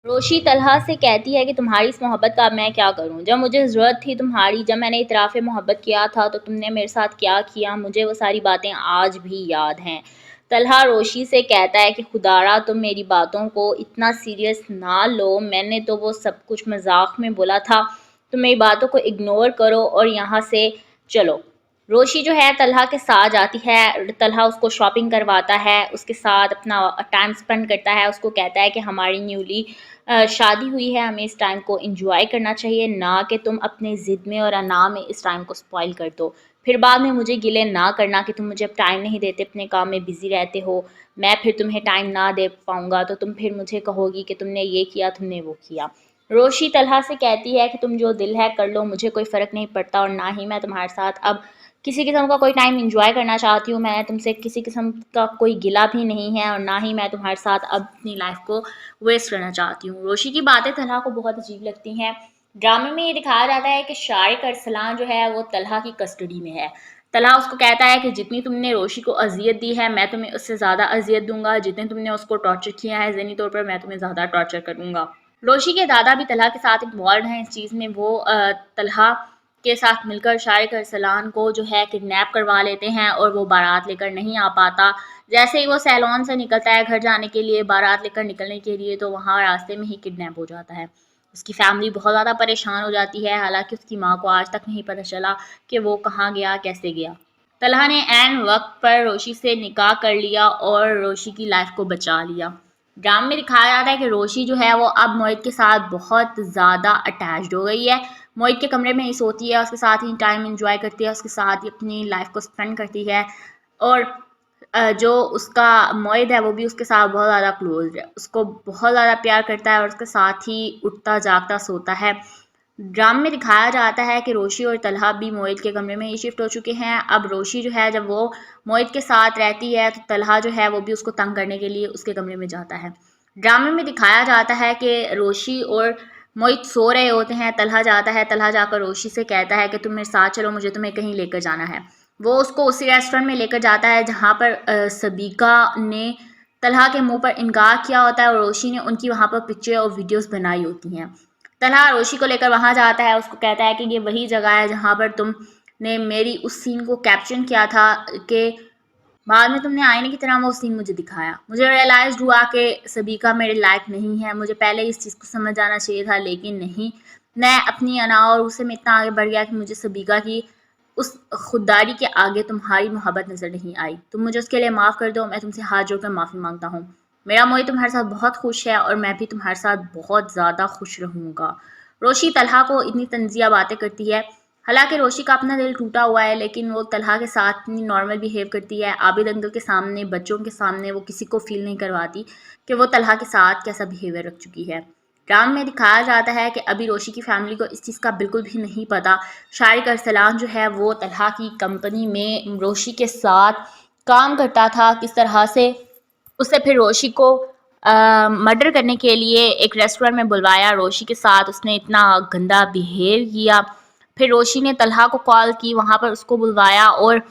रोशी तलहा से कहती है कि तुम्हारी इस मोहब्बत का अब मैं क्या करूं। जब मुझे ज़रूरत थी तुम्हारी, जब मैंने इतराफ़ मोहब्बत किया था तो तुमने मेरे साथ क्या किया, मुझे वो सारी बातें आज भी याद हैं। तलहा रोशी से कहता है कि खुदारा तुम मेरी बातों को इतना सीरियस ना लो, मैंने तो वो सब कुछ मजाक में बोला था, तुम मेरी बातों को इग्नोर करो और यहाँ से चलो। रोशी जो है तलहा के साथ जाती है, तलहा उसको शॉपिंग करवाता है, उसके साथ अपना टाइम स्पेंड करता है, उसको कहता है कि हमारी न्यूली शादी हुई है, हमें इस टाइम को एंजॉय करना चाहिए, ना कि तुम अपने ज़िद में और अना में इस टाइम को स्पॉइल कर दो। फिर बाद में मुझे गिले ना करना कि तुम मुझे अब टाइम नहीं देते, अपने काम में बिज़ी रहते हो, मैं फिर तुम्हें टाइम ना दे पाऊँगा तो तुम फिर मुझे कहोगी कि तुमने ये किया, तुमने वो किया। रोशी तलहा से कहती है कि तुम जो दिल है कर लो, मुझे कोई फ़र्क नहीं पड़ता और ना ही मैं तुम्हारे साथ अब किसी किस्म का कोई टाइम एंजॉय करना चाहती हूँ। मैं तुमसे किसी किस्म का कोई गिला भी नहीं है और ना ही मैं तुम्हारे साथ अब अपनी लाइफ को वेस्ट करना चाहती हूँ। रोशी की बातें तलहा को बहुत अजीब लगती हैं। ड्रामे में ये दिखाया जाता है कि शारिक अरसलान जो है वो तलहा की कस्टडी में है। तलहा उसको कहता है कि जितनी तुमने रोशी को अजियत दी है मैं तुम्हें उससे ज़्यादा अजियत दूंगा, जितने तुमने उसको टॉर्चर किया है ज़हनी तौर पर मैं तुम्हें ज़्यादा टॉर्चर करूँगा। रोशी के दादा भी तलहा के साथ इन्वॉल्व हैं इस चीज़ में। वो तलहा के साथ मिलकर शारिक अरसलान को जो है किडनैप करवा लेते हैं और वो बारात लेकर नहीं आ पाता। जैसे ही वो सैलून से निकलता है घर जाने के लिए, बारात लेकर निकलने के लिए, तो वहाँ रास्ते में ही किडनैप हो जाता है। उसकी फैमिली बहुत ज़्यादा परेशान हो जाती है, हालांकि उसकी माँ को आज तक नहीं पता चला कि वो कहाँ गया, कैसे गया। तलहा ने ऐन वक्त पर रोशी से निकाह कर लिया और रोशी की लाइफ को बचा लिया। ड्रामा में दिखाया जाता है कि रोशी जो है वो अब मोहित के साथ बहुत ज़्यादा अटैच्ड हो गई है। मोहित के कमरे में ही सोती है, उसके साथ ही टाइम एंजॉय करती है, उसके साथ ही अपनी लाइफ को स्पेंड करती है। और जो उसका मोहित है वो भी उसके साथ बहुत ज़्यादा क्लोज है, उसको बहुत ज़्यादा प्यार करता है और उसके साथ ही उठता जागता सोता है। ड्रामा में दिखाया जाता है कि रोशी और तलहा भी मोहित के कमरे में ही शिफ्ट हो चुके हैं। अब रोशी जो है जब वो मोहित के साथ रहती है तो तलहा जो है वो भी उसको तंग करने के लिए उसके कमरे में जाता है। ड्रामे में दिखाया जाता है कि रोशी और मोहित सो रहे होते हैं, तलहा जाता है, तलहा जाकर रोशी से कहता है कि तुम मेरे साथ चलो, मुझे तुम्हें कहीं लेकर जाना है। वो उसको उसी रेस्टोरेंट में लेकर जाता है जहाँ पर सबीका ने तलहा के मुंह पर इनकार किया होता है और रोशी ने उनकी वहाँ पर पिक्चर और वीडियोस बनाई होती हैं। तलहा रोशी को लेकर वहाँ जाता है, उसको कहता है कि ये वही जगह है जहाँ पर तुमने मेरी उस सीन को कैप्शन किया था कि बाद में तुमने आईने की तरह वो सीन मुझे दिखाया। मुझे रियलाइज़ हुआ कि सबीका मेरे लायक नहीं है, मुझे पहले इस चीज़ को समझ आना चाहिए था, लेकिन नहीं। मैं अपनी अना और उससे मैं इतना आगे बढ़ गया कि मुझे सबीका की उस खुददारी के आगे तुम्हारी मोहब्बत नज़र नहीं आई। तुम मुझे उसके लिए माफ़ कर दो, मैं तुमसे हाथ जोड़कर माफ़ी मांगता हूँ। मेरा मोहित तुम्हारे साथ बहुत खुश है और मैं भी तुम्हारे साथ बहुत ज़्यादा खुश रहूँगा। रोशी तलहा को इतनी तंज़िया बातें करती है। हालांकि रोशी का अपना दिल टूटा हुआ है, लेकिन वो तलहा के साथ इतनी नॉर्मल बिहेव करती है। आबिद अंकल के सामने, बच्चों के सामने वो किसी को फील नहीं करवाती कि वो तलहा के साथ कैसा बिहेवियर रख चुकी है। ड्रामा में दिखाया जाता है कि अभी रोशी की फैमिली को इस चीज़ का बिल्कुल भी नहीं पता। शारिक अरसलान जो है वो तलहा की कंपनी में रोशी के साथ काम करता था। किस तरह से उससे फिर रोशी को मर्डर करने के लिए एक रेस्टोरेंट में बुलवाया, रोशी के साथ उसने इतना गंदा बिहेव किया। फिर रोशी ने तलहा को कॉल की, वहाँ पर उसको बुलवाया और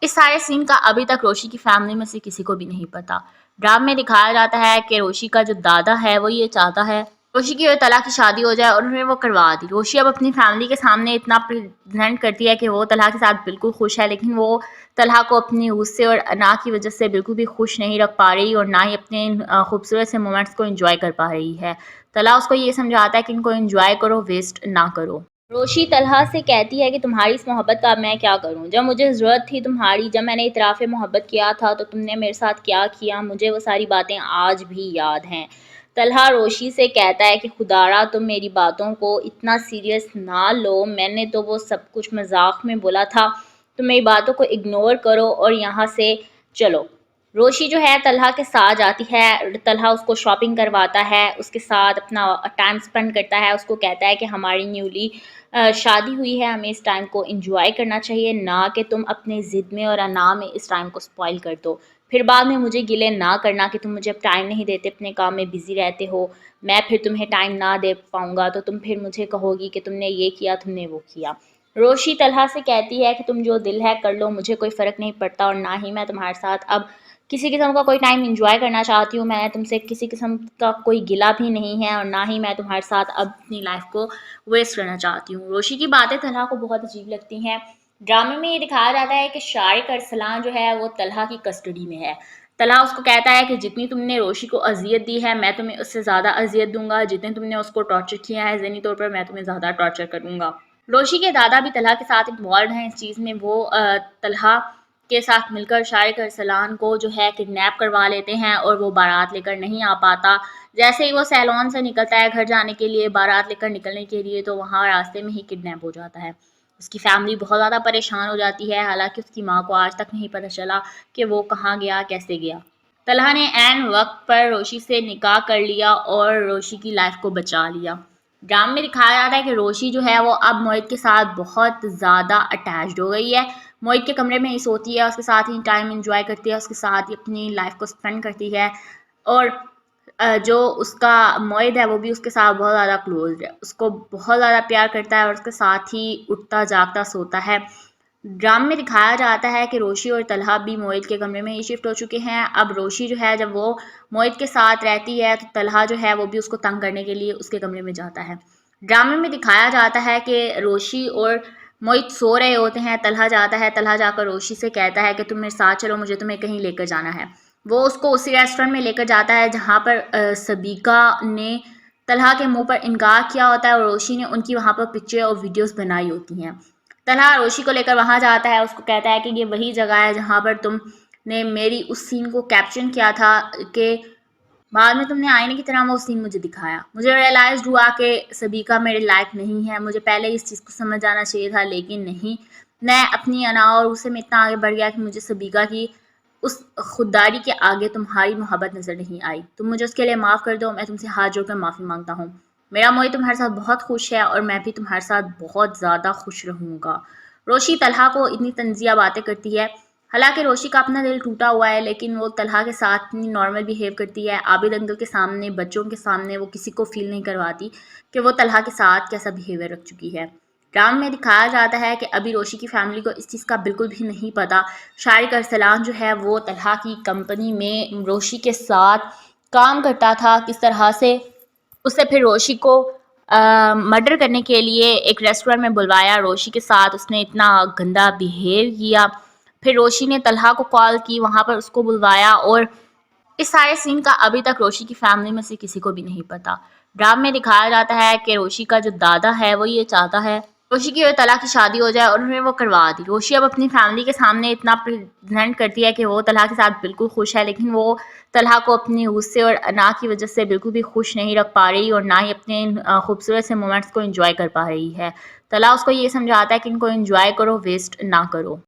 इस सारे सीन का अभी तक रोशी की फैमिली में से किसी को भी नहीं पता। ड्रामा में दिखाया जाता है कि रोशी का जो दादा है वो ये चाहता है रोशी की और तलहा की शादी हो जाए और उन्होंने वो करवा दी। रोशी अब अपनी फैमिली के सामने इतना प्रेजेंट करती है कि वो तलहा के साथ बिल्कुल खुश है, लेकिन वो तलहा को अपनी गुस्से और अना की वजह से बिल्कुल भी खुश नहीं रख पा रही और ना ही अपने खूबसूरत से मोमेंट्स को एंजॉय कर पा रही है। तलहा उसको ये समझाता है कि इनको एंजॉय करो, वेस्ट ना करो। रोशी तलहा से कहती है कि तुम्हारी इस मोहब्बत का अब मैं क्या करूं। जब मुझे ज़रूरत थी तुम्हारी, जब मैंने इतराफ़ मोहब्बत किया था तो तुमने मेरे साथ क्या किया, मुझे वो सारी बातें आज भी याद हैं। तलहा रोशी से कहता है कि खुदारा तुम मेरी बातों को इतना सीरियस ना लो, मैंने तो वो सब कुछ मजाक में बोला था, तुम मेरी बातों को इग्नोर करो और यहाँ से चलो। रोशी जो है तलहा के साथ जाती है, तलहा उसको शॉपिंग करवाता है, उसके साथ अपना टाइम स्पेंड करता है, उसको कहता है कि हमारी न्यूली शादी हुई है, हमें इस टाइम को एंजॉय करना चाहिए, ना कि तुम अपने ज़िद में और अना में इस टाइम को स्पॉइल कर दो। फिर बाद में मुझे गिले ना करना कि तुम मुझे अब टाइम नहीं देते, अपने काम में बिज़ी रहते हो, मैं फिर तुम्हें टाइम ना दे पाऊँगा तो तुम फिर मुझे कहोगी कि तुमने ये किया, तुमने वो किया। रोशी तलहा से कहती है कि तुम जो दिल है कर लो, मुझे कोई फ़र्क नहीं पड़ता और ना ही मैं तुम्हारे साथ अब किसी किस्म का कोई टाइम एंजॉय करना चाहती हूँ। मैं तुमसे किसी किस्म का कोई गिला भी नहीं है और ना ही मैं तुम्हारे साथ अब अपनी लाइफ को वेस्ट करना चाहती हूँ। रोशी की बातें तलहा को बहुत अजीब लगती हैं। ड्रामे में ये दिखाया जाता है कि शारिक अरसलान जो है वो तलहा की कस्टडी में है। तलहा उसको कहता है कि जितनी तुमने रोशी को अजियत दी है मैं तुम्हें उससे ज़्यादा अजियत दूंगा, जितने तुमने उसको टॉर्चर किया है ज़हनी तौर पर मैं तुम्हें ज़्यादा टॉर्चर करूँगा। रोशी के दादा भी तलहा के साथ इन्वॉल्व हैं इस चीज़ में। वो तलहा के साथ मिलकर शारिक अरसलान को जो है किडनैप करवा लेते हैं और वो बारात लेकर नहीं आ पाता। जैसे ही वो सैलून से निकलता है घर जाने के लिए, बारात लेकर निकलने के लिए, तो वहाँ रास्ते में ही किडनैप हो जाता है। उसकी फैमिली बहुत ज़्यादा परेशान हो जाती है। हालांकि उसकी माँ को आज तक नहीं पता चला कि वो कहाँ गया, कैसे गया। तलहा ने ऐन वक्त पर रोशी से निकाह कर लिया और रोशी की लाइफ को बचा लिया। ड्रामा में दिखाया जाता है कि रोशी जो है वो अब मोहित के साथ बहुत ज़्यादा अटैच्ड हो गई है। मोहित के कमरे में ही सोती है, उसके साथ ही टाइम एंजॉय करती है, उसके साथ ही अपनी लाइफ को स्पेंड करती है। और जो उसका मोहित है वो भी उसके साथ बहुत ज़्यादा क्लोज है, उसको बहुत ज़्यादा प्यार करता है और उसके साथ ही उठता जागता सोता है। ड्रामा में दिखाया जाता है कि रोशी और तलहा भी मोहित के कमरे में ही शिफ्ट हो चुके हैं। अब रोशी जो है जब वो मोहित के साथ रहती है तो तलहा जो है वो भी उसको तंग करने के लिए उसके कमरे में जाता है। ड्रामे में दिखाया जाता है कि रोशी और मोहित सो रहे होते हैं। तलहा जाता है, तलहा जाकर रोशी से कहता है कि तुम मेरे साथ चलो, मुझे तुम्हें कहीं लेकर जाना है। वो उसको उसी रेस्टोरेंट में लेकर जाता है जहाँ पर सबीका ने तलहा के मुंह पर इनकार किया होता है और रोशी ने उनकी वहाँ पर पिक्चर और वीडियोस बनाई होती हैं। तलहा रोशी को लेकर वहाँ जाता है, उसको कहता है कि ये वही जगह है जहाँ पर तुमने मेरी उस सीन को कैप्शन किया था कि बाद में तुमने आईने की तरह वो सीन मुझे दिखाया। मुझे रियलाइज़ हुआ कि सबीका मेरे लायक नहीं है। मुझे पहले इस चीज़ को समझ आना चाहिए था, लेकिन नहीं। मैं अपनी अना और गुस्से में इतना आगे बढ़ गया कि मुझे सबीका की उस खुददारी के आगे तुम्हारी मोहब्बत नज़र नहीं आई। तुम मुझे उसके लिए माफ़ कर दो, मैं तुमसे हाथ जोड़कर माफ़ी मांगता हूँ। मेरा मोहित तुम्हारे साथ बहुत खुश है और मैं भी तुम्हारे साथ बहुत ज़्यादा खुश रहूँगा। रोशी तलहा को इतनी तंज़िया बातें करती है। हालांकि रोशी का अपना दिल टूटा हुआ है, लेकिन वो तलहा के साथ इतनी नॉर्मल बिहेव करती है। आबिद अंकल के सामने, बच्चों के सामने वो किसी को फील नहीं करवाती कि वो तलहा के साथ कैसा बिहेवियर रख चुकी है। ड्रामा में दिखाया जाता है कि अभी रोशी की फैमिली को इस चीज़ का बिल्कुल भी नहीं पता। शारिक अरसलान जो है वो तलहा की कंपनी में रोशी के साथ काम करता था। किस तरह से उससे फिर रोशी को मर्डर करने के लिए एक रेस्टोरेंट में बुलवाया। रोशी के साथ उसने इतना गंदा बिहेव किया। फिर रोशी ने तलहा को कॉल की, वहाँ पर उसको बुलवाया और इस सारे सीन का अभी तक रोशी की फैमिली में से किसी को भी नहीं पता। ड्रामा में दिखाया जाता है कि रोशी का जो दादा है वो ये चाहता है रोशी की और तलहा की शादी हो जाए और उन्होंने वो करवा दी। रोशी अब अपनी फैमिली के सामने इतना प्रेजेंट करती है कि वो तलहा के साथ बिल्कुल खुश है, लेकिन वो तलहा को अपने गुस्से और अना की वजह से बिल्कुल भी खुश नहीं रख पा रही और ना ही अपने खूबसूरत से मोमेंट्स को एंजॉय कर पा रही है। तलहा उसको ये समझाता है कि इनको एंजॉय करो, वेस्ट ना करो।